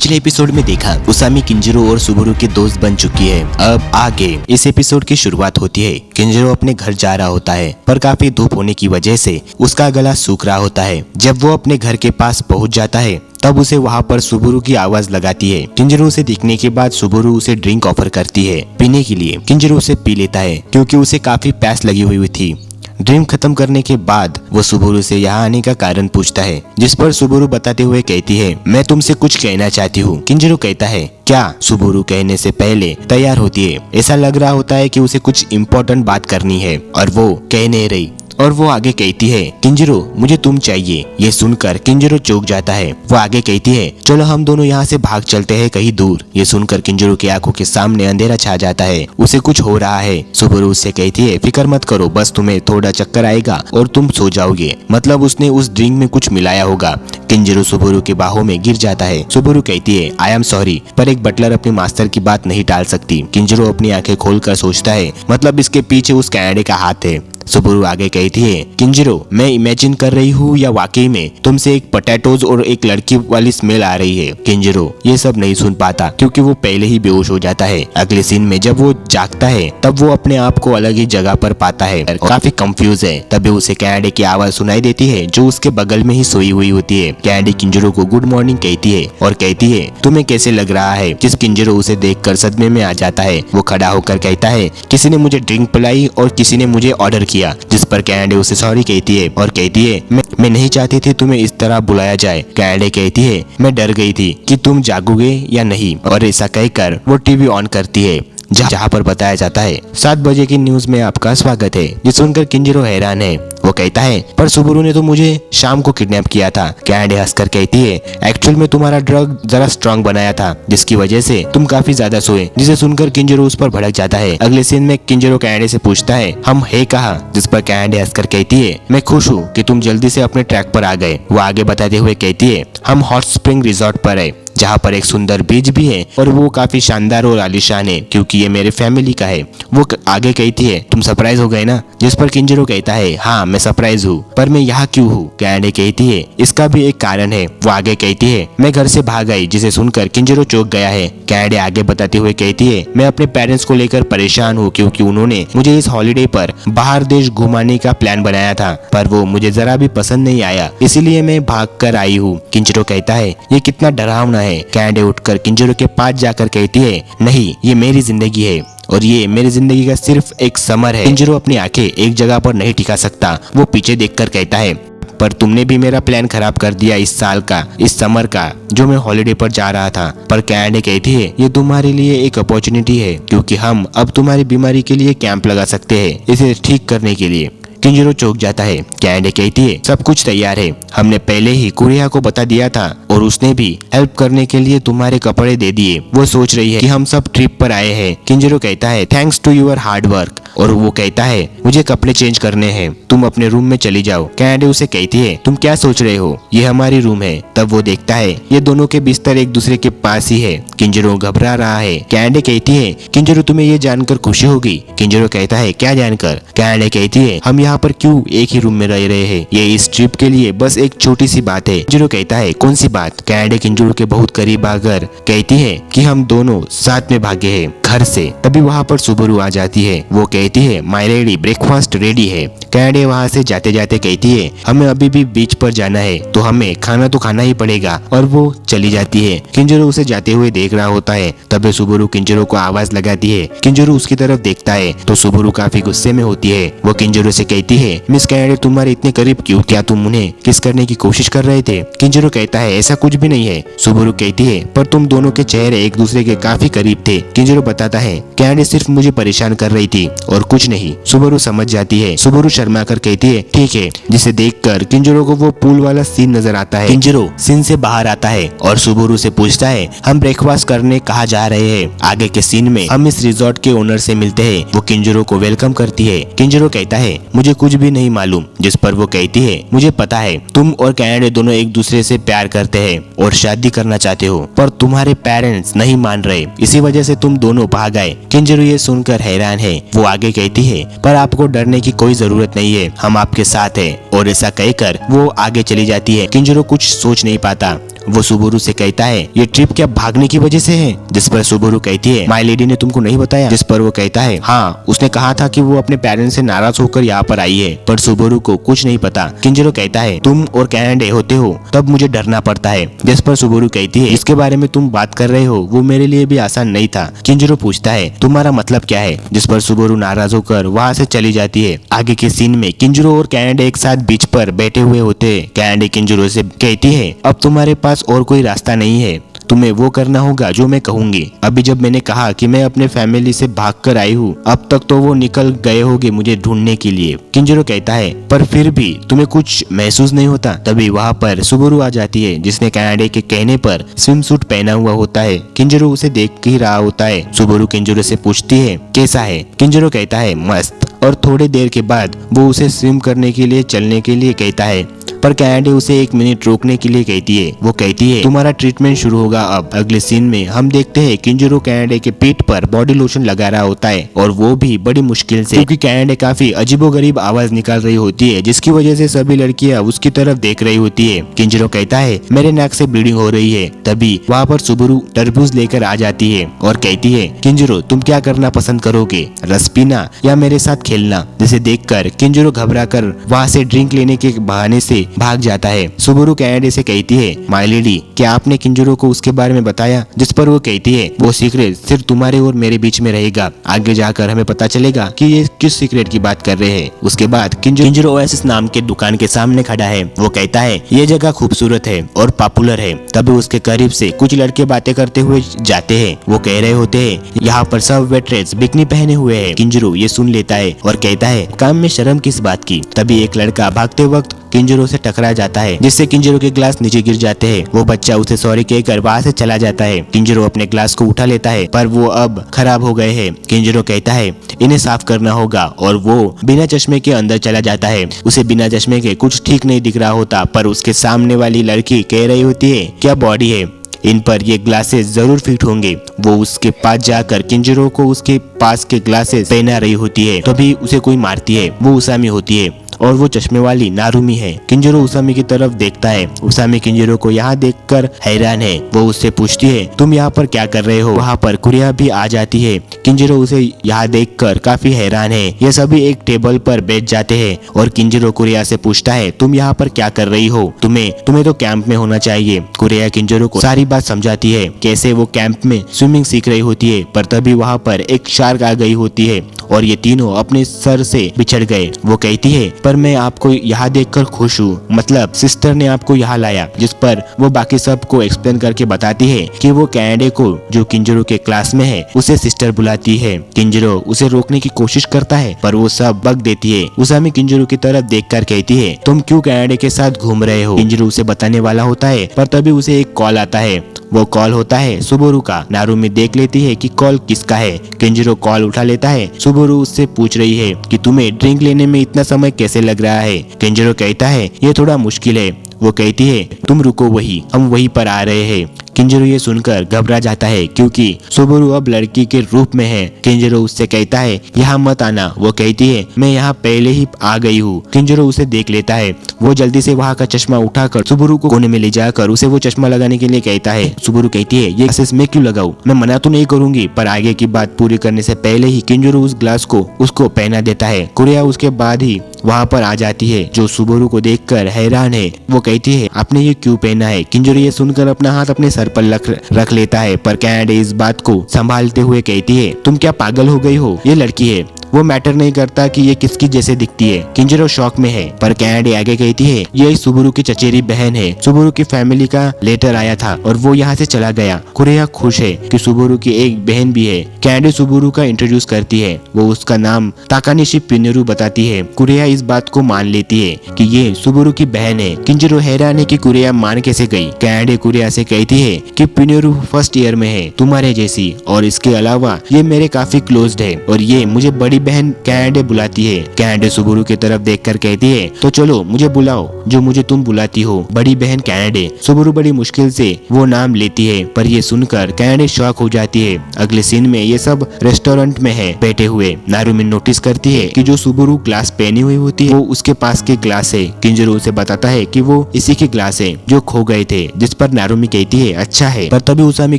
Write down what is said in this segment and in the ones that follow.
पिछले एपिसोड में देखा उसामी किंजरो और सुबुरु के दोस्त बन चुकी है। अब आगे इस एपिसोड की शुरुआत होती है। किंजरो अपने घर जा रहा होता है पर काफी धूप होने की वजह से उसका गला सूख रहा होता है। जब वो अपने घर के पास पहुंच जाता है तब उसे वहाँ पर सुबुरु की आवाज लगाती है। किंजरो उसे दिखने के बाद सुबुरु उसे ड्रिंक ऑफर करती है पीने के लिए। किंजरो उसे पी लेता है क्योंकि उसे काफी प्यास लगी हुई थी। ड्रिंक खत्म करने के बाद वो सुबुरु से यहाँ आने का कारण पूछता है, जिस पर सुबुरु बताते हुए कहती है, मैं तुमसे कुछ कहना चाहती हूँ। किंजरो कहता है, क्या? सुबुरु कहने से पहले तैयार होती है। ऐसा लग रहा होता है कि उसे कुछ इम्पोर्टेंट बात करनी है और वो कह नहीं रही। और वो आगे कहती है, किंजरो मुझे तुम चाहिए। ये सुनकर किंजरो चौंक जाता है। वो आगे कहती है, चलो हम दोनों यहाँ से भाग चलते हैं कहीं दूर। ये सुनकर किंजरो की आंखों के सामने अंधेरा छा जाता है। उसे कुछ हो रहा है। सुबुरु उससे कहती है, फिक्र मत करो, बस तुम्हें थोड़ा चक्कर आएगा और तुम सो जाओगे। मतलब उसने उस ड्रिंक में कुछ मिलाया होगा। किंजरो सुबुरु के बाहों में गिर जाता है। सुबुरु कहती है, आई एम सॉरी, पर एक बटलर अपने मास्टर की बात नहीं टाल सकती। किंजरो अपनी आंखें खोलकर सोचता है, मतलब इसके पीछे उस कैनेडे का हाथ है। सुबुरु आगे कहती है, किंजरो मैं इमेजिन कर रही हूँ या वाकई में तुमसे एक पोटैटोज और एक लड़की वाली स्मेल आ रही है। किंजरो ये सब नहीं सुन पाता क्योंकि वो पहले ही बेहोश हो जाता है। अगले सीन में जब वो जागता है तब वो अपने आप को अलग ही जगह पर पाता है और काफी कंफ्यूज है। तभी उसे कैनेडे की आवाज सुनाई देती है जो उसके बगल में ही सोई हुई होती है। कैनेडे किंजरो को गुड मॉर्निंग कहती है और कहती है, तुम्हें कैसे लग रहा है? जिस किंजरो उसे देखकर सदमे में आ जाता है। वो खड़ा होकर कहता है, किसी ने मुझे ड्रिंक पिलाई और किसी ने मुझे ऑर्डर किया। जिस पर कैनेडे उसे सॉरी कहती है और कहती है, मैं नहीं चाहती थी तुम्हें इस तरह बुलाया जाए। कैनेडे कहती है, मैं डर गई थी कि तुम जागोगे या नहीं। और ऐसा कहकर वो टीवी ऑन करती है जहाँ पर बताया जाता है 7 बजे की न्यूज में आपका स्वागत है। ये सुनकर किंजरो हैरान है। वो कहता है, पर सुबुरु ने तो मुझे शाम को किडनैप किया था। कैनेडे हंसकर कहती है, एक्चुअल में तुम्हारा ड्रग जरा स्ट्रांग बनाया था जिसकी वजह से तुम काफी ज्यादा सोए। जिसे सुनकर किंजरो उस पर भड़क जाता है। अगले सीन में किंजरो कैनेडे से पूछता है, हम है कहाँ? जिस पर कैनेडे हंसकर कहती है, मैं खुश हूँ कि तुम जल्दी से अपने ट्रैक पर आ गए। वो आगे बताते हुए कहती है, हम हॉट स्प्रिंग रिजॉर्ट पर है जहाँ पर एक सुंदर बीच भी है और वो काफी शानदार और आलीशान है क्योंकि ये मेरे फैमिली का है। वो आगे कहती है, तुम सरप्राइज हो गए ना? जिस पर किंजरो कहता है, हाँ मैं सरप्राइज हूँ, पर मैं यहाँ क्यों हूँ? कैनेडे कहती है, इसका भी एक कारण है। वो आगे कहती है, मैं घर से भाग आई। जिसे सुनकर किंजरो चौंक गया है। कैनेडे आगे बताते हुए कहती है, मैं अपने पेरेंट्स को लेकर परेशान हूँ क्योंकि उन्होंने मुझे इस हॉलीडे पर बाहर देश घुमाने का प्लान बनाया था पर वो मुझे जरा भी पसंद नहीं आया, इसीलिए मैं भाग कर आई हूँ। किंजरो कहता है, ये कितना डरावना है। कैनेडे उठकर किंजरो के पास जाकर कहती है, नहीं ये मेरी जिंदगी है और ये मेरी जिंदगी का सिर्फ एक समर है। किंजरो अपनी आंखें एक जगह पर नहीं टिका सकता। वो पीछे देखकर कहता है, पर तुमने भी मेरा प्लान खराब कर दिया इस साल का, इस समर का जो मैं हॉलीडे पर जा रहा था। पर कैनेडे कहती है, ये तुम्हारे लिए एक अपॉर्चुनिटी है क्योंकि हम अब तुम्हारी बीमारी के लिए कैंप लगा सकते हैं इसे ठीक करने के लिए। किंजरो चौंक जाता है। कैनेडे कहती है, सब कुछ तैयार है, हमने पहले ही कुरिया को बता दिया था और उसने भी हेल्प करने के लिए तुम्हारे कपड़े दे दिए। वो सोच रही है कि हम सब ट्रिप पर आए हैं। किंजरो कहता है, thanks to your hard work. और वो कहता है, मुझे कपड़े चेंज करने हैं, तुम अपने रूम में चली जाओ। कैनेडे उसे कहती है, तुम क्या सोच रहे हो, ये हमारी रूम है। तब वो देखता है ये दोनों के बिस्तर एक दूसरे के पास ही है। किंजरो घबरा रहा है। कैनेडे कहती है, किंजरो तुम्हें ये जानकर खुशी होगी। किंजरो कहता है, क्या जानकर? कैनेडे कहती है, हम यहाँ पर क्यों एक ही रूम में रह रहे हैं, ये इस ट्रिप के लिए बस एक छोटी सी बात है। किंजरो कहता है, कौन सी बात? कैनेडे किंजरो के बहुत करीब आकर कहती है कि हम दोनों साथ में भागे हैं घर से। तभी वहाँ पर सुबुरु आ जाती है। वो कहती है, माय रेडी, ब्रेकफास्ट रेडी है। कैनेडे वहाँ से जाते जाते कहती है, हमें अभी भी बीच पर जाना है तो हमें खाना तो खाना ही पड़ेगा। और वो चली जाती है। किंजरो उसे जाते हुए देख रहा होता है। तभी सुबुरु किंजरो को आवाज लगाती है। किंजरो उसकी तरफ देखता है तो सुबुरु काफी गुस्से में होती है। वो किंजरो से कहती है, मिस कैनेडे तुम्हारे इतने करीब क्यों? क्या तुम उन्हें किस करने की कोशिश कर रहे थे? किंजरो कहता है, ऐसा कुछ भी नहीं है। सुबुरु कहती है, पर तुम दोनों के चेहरे एक दूसरे के काफी करीब थे। किंजरो बताता है, कैनेडे सिर्फ मुझे परेशान कर रही थी और कुछ नहीं। सुबुरु समझ जाती है। सुबुरु शर्मा कर कहती है, ठीक है। जिसे देखकर किंजरो को वो पूल वाला सीन नजर आता है। किंजरो सीन से बाहर आता है और सुबुरु से पूछता है, हम ब्रेकफास्ट करने कहाँ जा रहे हैं? आगे के सीन में हम इस रिजॉर्ट के ओनर से मिलते हैं। वो किंजरो को वेलकम करती है। किंजरो कहता है, मुझे कुछ भी नहीं मालूम। जिस पर वो कहती है, मुझे पता है तुम और कैनेडे दोनों एक दूसरे से प्यार करते हैं और शादी करना चाहते हो, पर तुम्हारे पेरेंट्स नहीं मान रहे, इसी वजह से तुम दोनों भाग आए। किंजरो ये सुनकर हैरान है। वो आगे कहती है, पर आपको डरने की कोई जरूरत नहीं है, हम आपके साथ हैं। और ऐसा कहकर वो आगे चली जाती है। किंजरो कुछ सोच नहीं पाता। वो सुबुरु से कहता है ये ट्रिप क्या भागने की वजह से है? जिस पर सुबुरु कहती है माय लेडी ने तुमको नहीं बताया? जिस पर वो कहता है हाँ, उसने कहा था कि वो अपने पेरेंट्स से नाराज होकर यहाँ पर आई है, पर सुबुरु को कुछ नहीं पता। किंजरो कहता है तुम और कैनेडे होते हो तब मुझे डरना पड़ता है। जिस पर सुबुरु कहती है इसके बारे में तुम बात कर रहे हो वो मेरे लिए भी आसान नहीं था। किंजरो पूछता है तुम्हारा मतलब क्या है? जिस पर सुबुरु नाराज होकर वहाँ से चली जाती है। आगे के सीन में किंजरो और कैनेडे एक साथ बीच पर बैठे हुए होते हैं। कैनेडे किंजरो से कहती है अब तुम्हारे पास और कोई रास्ता नहीं है, तुम्हें वो करना होगा जो मैं कहूंगी। अभी जब मैंने कहा कि मैं अपने फैमिली से भागकर आई हूँ, अब तक तो वो निकल गए होंगे मुझे ढूंढने के लिए। किंजरो कहता है पर फिर भी तुम्हें कुछ महसूस नहीं होता? तभी वहाँ पर सुबुरु आ जाती है जिसने कैनेडे के कहने पर स्विम सूट पहना हुआ होता है। किंजरो उसे देख ही रहा होता है। सुबुरु किंजरो से पूछती है कैसा है? किंजरो कहता है मस्त। और थोड़ी देर के बाद वो उसे स्विम करने के लिए चलने के लिए कहता है, पर कैनेडे उसे 1 मिनट रोकने के लिए कहती है। वो कहती है तुम्हारा ट्रीटमेंट शुरू होगा अब। अगले सीन में हम देखते हैं किंजरो कैनेडे के पीठ पर बॉडी लोशन लगा रहा होता है और वो भी बड़ी मुश्किल से, क्योंकि कैनेडे काफी अजीबोगरीब आवाज निकाल रही होती है जिसकी वजह से सभी लड़कियां उसकी तरफ देख रही होती है। किंजरो कहता है मेरे नाक से ब्लीडिंग हो रही है। तभी वहाँ पर सुबुरु तरबूज लेकर आ जाती है और कहती है किंजरो तुम क्या करना पसंद करोगे, रस पीना या मेरे साथ खेलना? जिसे देखकर किंजरो घबरा कर वहाँ से ड्रिंक लेने के बहाने से भाग जाता है। सुबुरु कैनेडे से कहती है माय लेडी क्या आपने किंजरो को उसके बारे में बताया? जिस पर वो कहती है वो सीक्रेट सिर्फ तुम्हारे और मेरे बीच में रहेगा, आगे जाकर हमें पता चलेगा कि ये किस सीक्रेट की बात कर रहे हैं। उसके बाद किंजरो ओएसिस नाम के दुकान के सामने खड़ा है। वो कहता है ये जगह खूबसूरत है और पॉपुलर है। तभी उसके करीब से कुछ लड़के बातें करते हुए जाते हैं। वो कह रहे होते हैं यहाँ पर सब वेट्रेस बिकनी पहने हुए है। किंजरो ये सुन लेता है और कहता है काम में शर्म किस बात की? तभी एक लड़का भागते वक्त किंजरो से टकरा जाता है जिससे किंजरो के ग्लास नीचे गिर जाते हैं। वो बच्चा उसे सॉरी कहकर वहाँ से चला जाता है। किंजरो अपने ग्लास को उठा लेता है पर वो अब खराब हो गए हैं। किंजरो कहता है इन्हें साफ करना होगा और वो बिना चश्मे के अंदर चला जाता है। उसे बिना चश्मे के कुछ ठीक नहीं दिख रहा होता, पर उसके सामने वाली लड़की कह रही होती है क्या बॉडी है, इन पर ये ग्लासेस जरूर फिट होंगे। वो उसके पास जाकर किंजरो को उसके पास के ग्लासेस पहना रही होती है। तभी उसे कोई मारती है। वो उसामी होती है और वो चश्मे वाली नारुमी है। किंजरो उसामी की तरफ देखता है। उसामी किंजरो को यहाँ देखकर हैरान है। वो उससे पूछती है तुम यहाँ पर क्या कर रहे हो? वहाँ पर कुरिया भी आ जाती है। किंजरो उसे यहाँ देखकर काफी हैरान है। ये सभी एक टेबल पर बैठ जाते हैं और किंजरो कुरिया से पूछता है तुम यहाँ पर क्या कर रही हो? तुम्हें तो कैंप में होना चाहिए। कुरिया किंजरो को सारी बात समझाती है कैसे वो कैंप में स्विमिंग सीख रही होती है, पर तभी वहाँ पर एक शार्क आ गई होती है और ये तीनों अपने सर से बिछड़ गए। वो कहती है पर मैं आपको यहाँ देखकर खुश हूँ, मतलब सिस्टर ने आपको यहाँ लाया। जिस पर वो बाकी सब को एक्सप्लेन करके बताती है कि वो कैनेडे को जो किंजरो के क्लास में है उसे सिस्टर बुलाती है। किंजरो उसे रोकने की कोशिश करता है पर वो सब बक देती है। उसामी किंजरो की तरफ देखकर कहती है तुम क्यों कैनेडे के साथ घूम रहे हो? किंजरो उसे बताने वाला होता है पर तभी उसे एक कॉल आता है। वो कॉल होता है सुबुरु का। नारुमी देख लेती है कि कॉल किसका है। किंजरो कॉल उठा लेता है। सुबुरु उससे पूछ रही है कि तुम्हें ड्रिंक लेने में इतना समय कैसे लग रहा है? किंजरो कहता है ये थोड़ा मुश्किल है। वो कहती है तुम रुको वही, हम वहीं पर आ रहे हैं। किंजरो ये सुनकर घबरा जाता है क्योंकि सुबुरु अब लड़की के रूप में है। किंजरो उससे कहता है यहाँ मत आना। वो कहती है मैं यहाँ पहले ही आ गई हूँ। किंजरो उसे देख लेता है। वो जल्दी से वहाँ का चश्मा उठाकर सुबुरु को कोने में ले जाकर उसे वो चश्मा लगाने के लिए कहता है। सुबुरु कहती है ये ग्लासेस मैं क्यों लगाऊं? मैं मना तो नहीं करूंगी, पर आगे की बात पूरी करने से पहले ही किंजरो उस ग्लास को उसको पहना देता है। कुरिया उसके बाद ही वहाँ पर आ जाती है जो सुबुरु को देखकर हैरान है। वो कहती है आपने ये क्यों पहना है? किंजरो ये सुनकर अपना हाथ अपने सर पर रख लेता है, पर कैनेडे इस बात को संभालते हुए कहती है तुम क्या पागल हो गई हो? ये लड़की है, वो मैटर नहीं करता कि ये किसकी जैसे दिखती है। किंजरो शॉक में है पर कैनेडे आगे कहती है ये सुबुरु की चचेरी बहन है। सुबुरु की फैमिली का लेटर आया था और वो यहाँ से चला गया। कुरिया खुश है कि सुबुरु की एक बहन भी है। कैनेडे सुबुरु का इंट्रोड्यूस करती है। वो उसका नाम ताकानिशी पिनोरु बताती है। कुरिया इस बात को मान लेती है कि ये सुबुरु की बहन है। किंजरो हैरान है कि कुरिया मान कैसे गई। कैनेडे कुरिया से कहती है कि पिनोरु फर्स्ट ईयर में है तुम्हारे जैसी, और इसके अलावा ये मेरे काफी क्लोज्ड है और ये मुझे बड़ी बहन कैनेडे बुलाती है। कैनेडे सुबुरु की तरफ देखकर कहती है, तो चलो मुझे बुलाओ जो मुझे तुम बुलाती हो, बड़ी बहन कैनेडे। सुबुरु बड़ी मुश्किल से वो नाम लेती है, पर ये सुनकर कैनेडे शॉक हो जाती है। अगले सीन में ये सब रेस्टोरेंट में है बैठे हुए। नारुमी नोटिस करती है कि जो सुबुरु ग्लास पहनी हुई होती है वो उसके पास के ग्लास है। किंजरो उसे बताता है कि वो इसी के ग्लास है जो खो गए थे, जिस पर नारुमी कहती है अच्छा है। पर तभी उसामी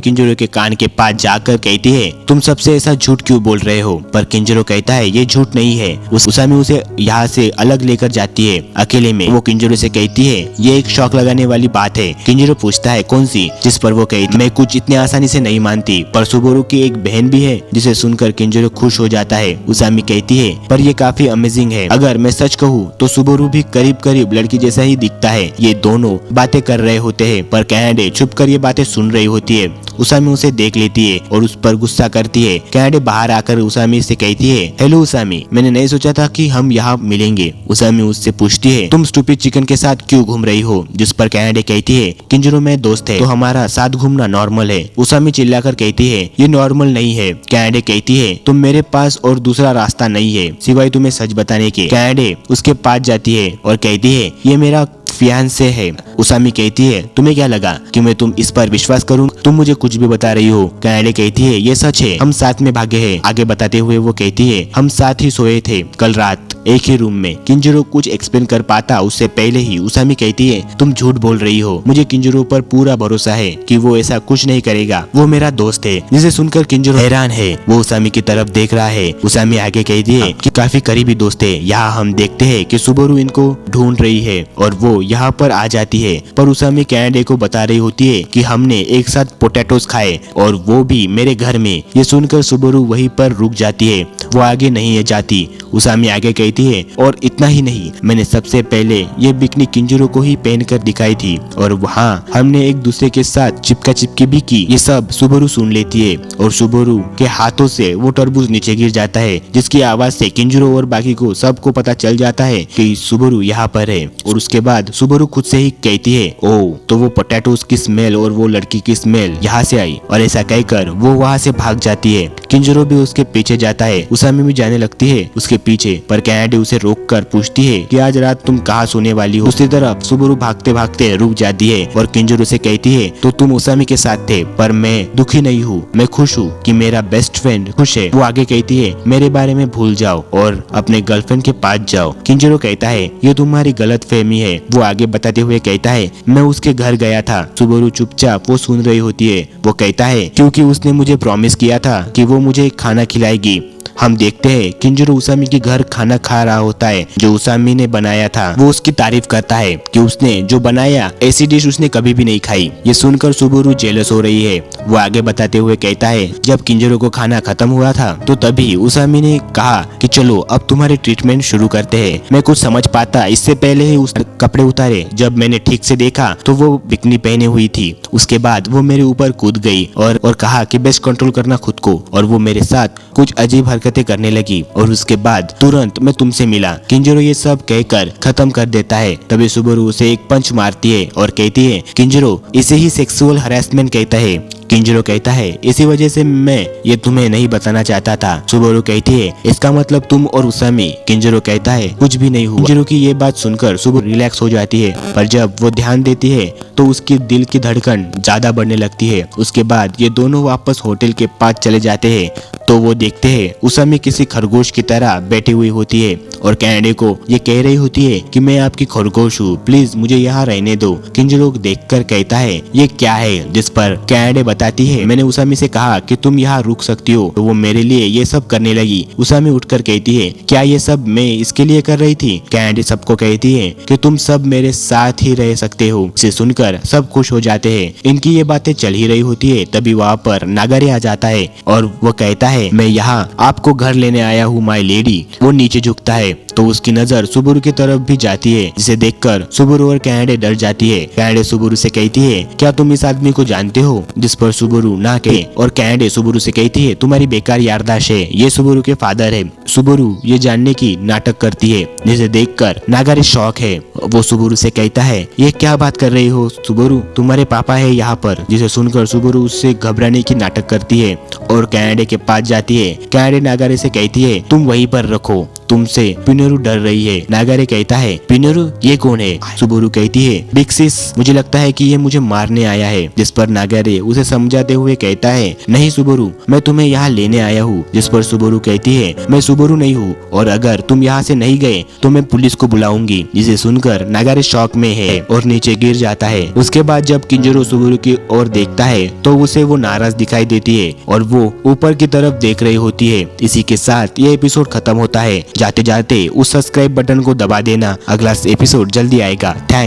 किंजरो के कान के पास जाकर कहती है, तुम सबसे ऐसा झूठ क्यों बोल रहे हो? पर किंजरो कहता है ये झूठ नहीं है। उसामी उसे यहाँ से अलग लेकर जाती है अकेले में। वो किंजरो से कहती है ये एक शौक लगाने वाली बात है। किंजरो पूछता है कौन सी? जिस पर वो कहती मैं कुछ इतनी आसानी से नहीं मानती, पर सुबुरु की एक बहन भी है। जिसे सुनकर किंजरो खुश हो जाता है। उसामी कहती है पर ये काफी अमेजिंग है। अगर मैं सच कहूँ तो सुबुरु भी करीब करीब लड़की जैसा ही दिखता है। ये दोनों बातें कर रहे होते हैं, पर कैनेडे छुप कर ये बातें सुन रही होती है। उसामी उसे देख लेती है और उस पर गुस्सा करती है। कैनेडे बाहर आकर उसामी से कहती है, हेलो उसामी, मैंने नहीं सोचा था कि हम यहाँ मिलेंगे। उसामी उससे पूछती है, तुम स्टूपिड चिकन के साथ क्यों घूम रही हो? जिस पर कैनेडे कहती है, किंजरो में दोस्त है तो हमारा साथ घूमना नॉर्मल है। उसामी चिल्लाकर कहती है, ये नॉर्मल नहीं है। कैनेडे कहती है, तुम मेरे पास और दूसरा रास्ता नहीं है सिवाय तुम्हें सच बताने के। कैनेडे उसके पास जाती है और कहती है, ये मेरा फियांसे है। उसामी कहती है, तुम्हें क्या लगा कि मैं तुम इस पर विश्वास करूं? तुम मुझे कुछ भी बता रही हो। कैनेडे कहती है, ये सच है, हम साथ में भागे हैं। आगे बताते हुए वो कहती है, हम साथ ही सोए थे कल रात एक ही रूम में। किंजरो कुछ एक्सप्लेन कर पाता उससे पहले ही उसामी कहती है, तुम झूठ बोल रही हो। मुझे किंजरो पर पूरा भरोसा है कि वो ऐसा कुछ नहीं करेगा, वो मेरा दोस्त है। जिसे सुनकर किंजरो हैरान है। वो उसामी की तरफ देख रहा है। उसामी आगे कहती है कि काफी करीबी दोस्त है। यहाँ हम देखते हैं कि सुबुरु इनको ढूंढ रही है और वो यहाँ पर आ जाती है। पर उसामी कैनेडे को बता रही होती है कि हमने एक साथ पोटैटोस खाए और वो भी मेरे घर में। ये सुनकर सुबुरु वहीं पर रुक जाती है, वो आगे नहीं है जाती। उसामी आगे कहती है, और इतना ही नहीं, मैंने सबसे पहले ये बिकनी किंजरो को ही पहन कर दिखाई थी और वहाँ हमने एक दूसरे के साथ चिपका चिपकी भी की। ये सब सुबुरु सुन लेती है और सुबुरु के हाथों से वो तरबूज नीचे गिर जाता है, जिसकी आवाज से किंजरो और बाकी को सबको पता चल जाता है कि सुबुरु यहाँ पर है। और उसके बाद सुबुरु खुद से ही कहती है, ओ तो वो पोटैटोस की स्मेल और वो लड़की की स्मेल यहाँ से आई। और ऐसा कहकर वो वहाँ से भाग जाती है। किंजरो भी उसके पीछे जाता है। उसामी भी जाने लगती है उसके पीछे, पर कैनेडे उसे रोककर पूछती है कि आज रात तुम कहाँ सोने वाली हो? दूसरी तरफ सुबुरु भागते भागते रुक जाती है और किंजरो से कहती है, तो तुम उसामी के साथ थे, पर मैं दुखी नहीं हूँ, मैं खुश हूँ कि मेरा बेस्ट फ्रेंड खुश है। वो आगे कहती है, मेरे बारे में भूल जाओ और अपने गर्लफ्रेंड के पास जाओ। किंजरो कहता है, ये तुम्हारी गलत फहमी है। वो आगे बताते हुए कहता है, मैं उसके घर गया था। सुबुरु चुपचाप वो सुन रही होती है। वो कहता है, क्योंकि उसने मुझे प्रॉमिस किया था कि वो मुझे खाना खिलाएगी। हम देखते हैं किंजरो उसामी के घर खाना खा रहा होता है जो उसामी ने बनाया था। वो उसकी तारीफ करता है कि उसने जो बनाया ऐसी डिश उसने कभी भी नहीं खाई। ये सुनकर सुबुरु जेलस हो रही है। वो आगे बताते हुए कहता है, जब किंजरो को खाना खत्म हुआ था तो तभी उसामी ने कहा कि चलो अब तुम्हारी ट्रीटमेंट शुरू करते हैं। मैं कुछ समझ पाता इससे पहले ही उस कपड़े उतारे। जब मैंने ठीक से देखा तो वो बिकनी पहने हुई थी। उसके बाद वो मेरे ऊपर कूद गई और कहा कि बेस्ट कंट्रोल करना खुद को, और वो मेरे साथ कुछ अजीब हरकतें करने लगी और उसके बाद तुरंत मैं तुमसे मिला। किंजरो ये सब कहकर खत्म कर देता है। तभी सुबुरु उसे एक पंच मारती है और कहती है, किंजरो इसे ही सेक्सुअल हरासमेंट कहता है। किंजरो कहता है, इसी वजह से मैं ये तुम्हें नहीं बताना चाहता था। सुबुरु कहती है, इसका मतलब तुम और उसामी? किंजरो कहता है, कुछ भी नहीं हुआ। किंजरो की ये बात सुनकर सुबुरु रिलैक्स हो जाती है, पर जब वो ध्यान देती है तो उसकी दिल की धड़कन ज्यादा बढ़ने लगती है। उसके बाद ये दोनों वापस होटल के पास चले जाते हैं तो वो देखते हैं उसामी किसी खरगोश की तरह बैठी हुई होती है और कैनेडे को ये कह रही होती है कि मैं आपकी खरगोश हूँ, प्लीज मुझे यहाँ रहने दो। किंजरो देखकर कहता है, ये क्या है? जिस पर कैनेडे बताती है, मैंने उसामी से कहा कि तुम यहाँ रुक सकती हो तो वो मेरे लिए ये सब करने लगी। उसामी उठकर कहती है, क्या ये सब मैं इसके लिए कर रही थी? कैनेडे सबको कहती है कि तुम सब मेरे साथ ही रह सकते हो। इसे सुनकर सब खुश हो जाते हैं। इनकी ये बातें चल ही रही होती है तभी वहाँ पर नागारे आ जाता है और वो कहता है, मैं यहाँ आपको घर लेने आया हूँ माय लेडी। वो नीचे झुकता है तो उसकी नजर सुबुरु की तरफ भी जाती है, जिसे देखकर सुबुरु और कैनेडे डर जाती है। कैनेडे सुबुरु से कहती है, क्या तुम इस आदमी को जानते हो? जिस पर सुबुरु ना कहे और कैनेडे सुबुरु से कहती है, तुम्हारी बेकार यारदाश्त है, ये सुबुरु के फादर है। सुबुरु ये जानने की नाटक करती है, जिसे देखकर नागारे शॉक है। वो सुबुरु से कहता है, ये क्या बात कर रही हो सुबुरु, तुम्हारे पापा है यहाँ पर। जिसे सुनकर सुबुरु उससे घबराने की नाटक करती है और कैनेडे के पास जाती है। कैनेडे नागारे से कहती है, तुम वहीं पर रखो, तुमसे पिनोरु डर रही है। नागारे कहता है, पिनोरु ये कौन है? सुबुरु कहती है, बिग सिस, मुझे लगता है कि ये मुझे मारने आया है। जिस पर नागारे उसे समझाते हुए कहता है, नहीं सुबुरु, मैं तुम्हें यहाँ लेने आया हूँ। जिस पर सुबुरु कहती है, मैं सुबुरु नहीं हूँ और अगर तुम यहाँ से नहीं गए तो मैं पुलिस को बुलाऊंगी। जिसे सुनकर नागारे शॉक में है और नीचे गिर जाता है। उसके बाद जब किंजरो सुबुरु की ओर देखता है तो उसे वो नाराज दिखाई देती है और वो ऊपर की तरफ देख रही होती है। इसी के साथ ये एपिसोड खत्म होता है। जाते जाते उस सब्सक्राइब बटन को दबा देना, अगला एपिसोड जल्दी आएगा। थैंक्स।